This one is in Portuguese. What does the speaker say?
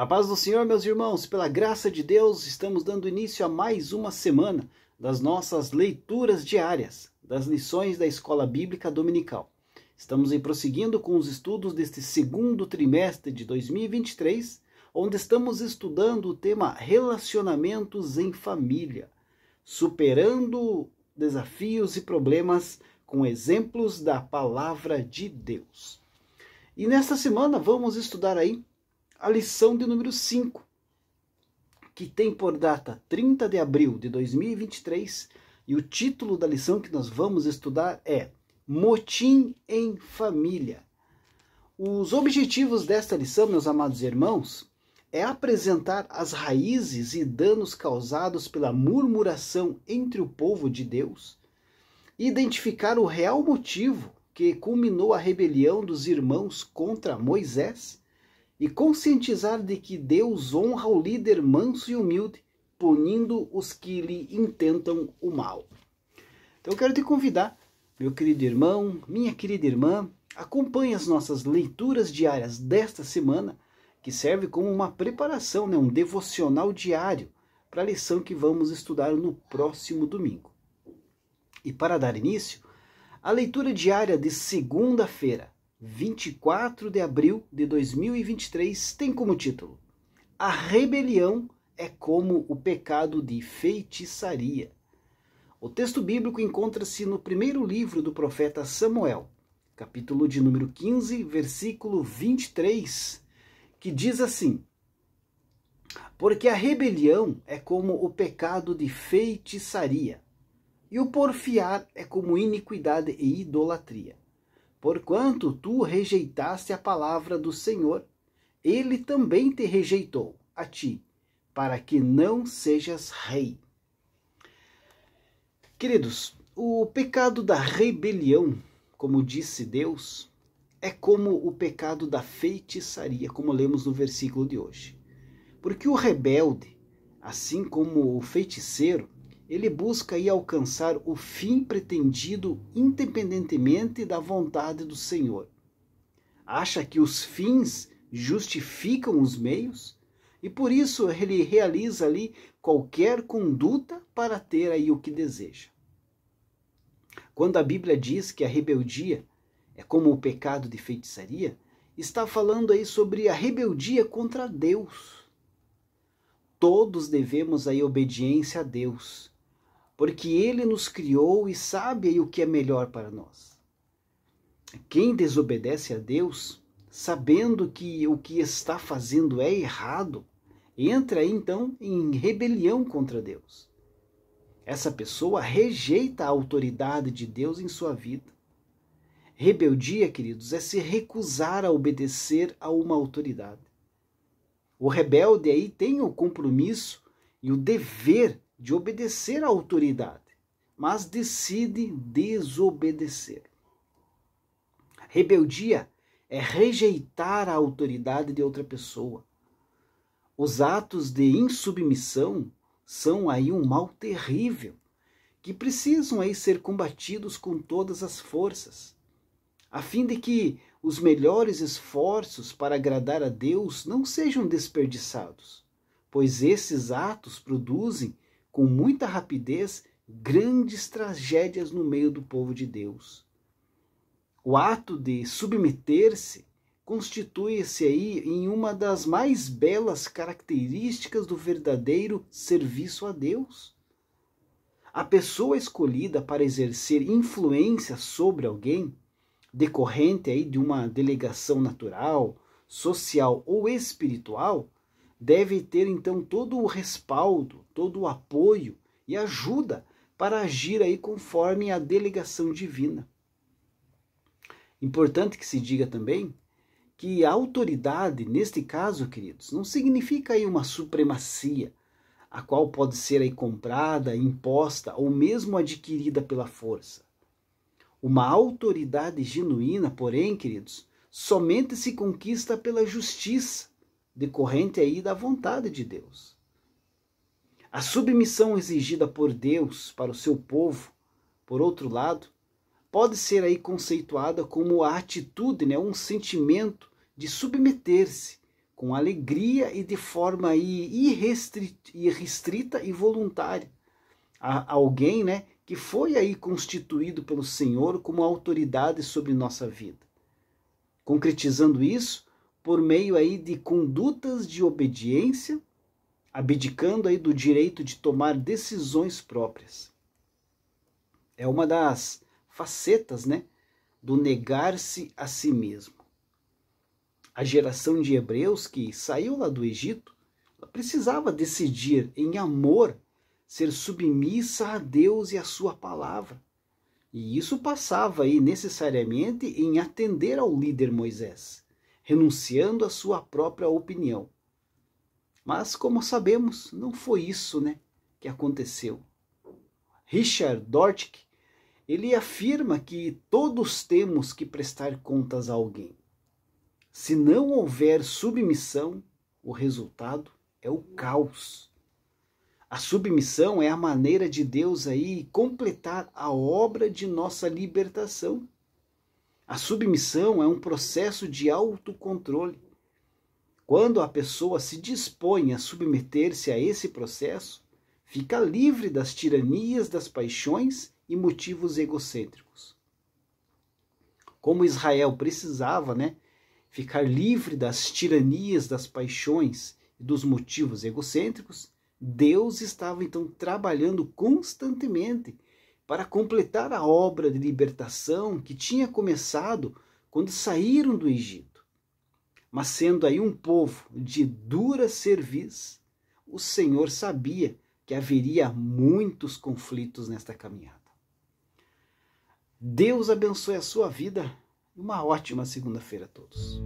A paz do Senhor, meus irmãos, pela graça de Deus, estamos dando início a mais uma semana das nossas leituras diárias, das lições da Escola Bíblica Dominical. Estamos aí prosseguindo com os estudos deste segundo trimestre de 2023, onde estamos estudando o tema Relacionamentos em Família, superando desafios e problemas com exemplos da Palavra de Deus. E nesta semana vamos estudar aí a lição de número 5, que tem por data 30 de abril de 2023, e o título da lição que nós vamos estudar é Motim em Família. Os objetivos desta lição, meus amados irmãos, é apresentar as raízes e danos causados pela murmuração entre o povo de Deus, identificar o real motivo que culminou a rebelião dos irmãos contra Moisés, e conscientizar de que Deus honra o líder manso e humilde, punindo os que lhe intentam o mal. Então eu quero te convidar, meu querido irmão, minha querida irmã, acompanhe as nossas leituras diárias desta semana, que serve como uma preparação, um devocional diário para a lição que vamos estudar no próximo domingo. E para dar início, a leitura diária de segunda-feira, 24 de abril de 2023, tem como título: A rebelião é como o pecado de feitiçaria. O texto bíblico encontra-se no primeiro livro do profeta Samuel, capítulo de número 15, versículo 23, que diz assim: Porque a rebelião é como o pecado de feitiçaria, e o porfiar é como iniquidade e idolatria. Porquanto tu rejeitaste a palavra do Senhor, ele também te rejeitou, a ti, para que não sejas rei. Queridos, o pecado da rebelião, como disse Deus, é como o pecado da feitiçaria, como lemos no versículo de hoje. Porque o rebelde, assim como o feiticeiro, ele busca aí alcançar o fim pretendido independentemente da vontade do Senhor. Acha que os fins justificam os meios e por isso ele realiza ali qualquer conduta para ter aí o que deseja. Quando a Bíblia diz que a rebeldia é como o pecado de feitiçaria, está falando aí sobre a rebeldia contra Deus. Todos devemos aí obediência a Deus, porque Ele nos criou e sabe aí o que é melhor para nós. Quem desobedece a Deus, sabendo que o que está fazendo é errado, entra aí então em rebelião contra Deus. Essa pessoa rejeita a autoridade de Deus em sua vida. Rebeldia, queridos, é se recusar a obedecer a uma autoridade. O rebelde aí tem o compromisso e o dever de obedecer à autoridade, mas decide desobedecer. Rebeldia é rejeitar a autoridade de outra pessoa. Os atos de insubmissão são aí um mal terrível, que precisam aí ser combatidos com todas as forças, a fim de que os melhores esforços para agradar a Deus não sejam desperdiçados, pois esses atos produzem com muita rapidez grandes tragédias no meio do povo de Deus. O ato de submeter-se constitui-se aí em uma das mais belas características do verdadeiro serviço a Deus. A pessoa escolhida para exercer influência sobre alguém, decorrente aí de uma delegação natural, social ou espiritual, deve ter então todo o respaldo, todo o apoio e ajuda para agir aí conforme a delegação divina. Importante que se diga também que a autoridade, neste caso, queridos, não significa aí uma supremacia, a qual pode ser aí comprada, imposta ou mesmo adquirida pela força. Uma autoridade genuína, porém, queridos, somente se conquista pela justiça, decorrente aí da vontade de Deus. A submissão exigida por Deus para o seu povo, por outro lado, pode ser aí conceituada como a atitude, um sentimento de submeter-se com alegria e de forma aí irrestrita e voluntária. Alguém, né, que foi aí constituído pelo Senhor como autoridade sobre nossa vida. Concretizando isso por meio aí de condutas de obediência, abdicando aí do direito de tomar decisões próprias. É uma das facetas, né, do negar-se a si mesmo. A geração de hebreus que saiu lá do Egito, ela precisava decidir em amor ser submissa a Deus e a sua palavra. E isso passava aí necessariamente em atender ao líder Moisés, renunciando à sua própria opinião. Mas, como sabemos, não foi isso, né, que aconteceu. Richard Dworkin, ele afirma que todos temos que prestar contas a alguém. Se não houver submissão, o resultado é o caos. A submissão é a maneira de Deus aí completar a obra de nossa libertação. A submissão é um processo de autocontrole. Quando a pessoa se dispõe a submeter-se a esse processo, fica livre das tiranias das paixões e motivos egocêntricos. Como Israel precisava, né, ficar livre das tiranias das paixões e dos motivos egocêntricos, Deus estava então trabalhando constantemente para completar a obra de libertação que tinha começado quando saíram do Egito. Mas sendo aí um povo de dura cerviz, o Senhor sabia que haveria muitos conflitos nesta caminhada. Deus abençoe a sua vida e uma ótima segunda-feira a todos.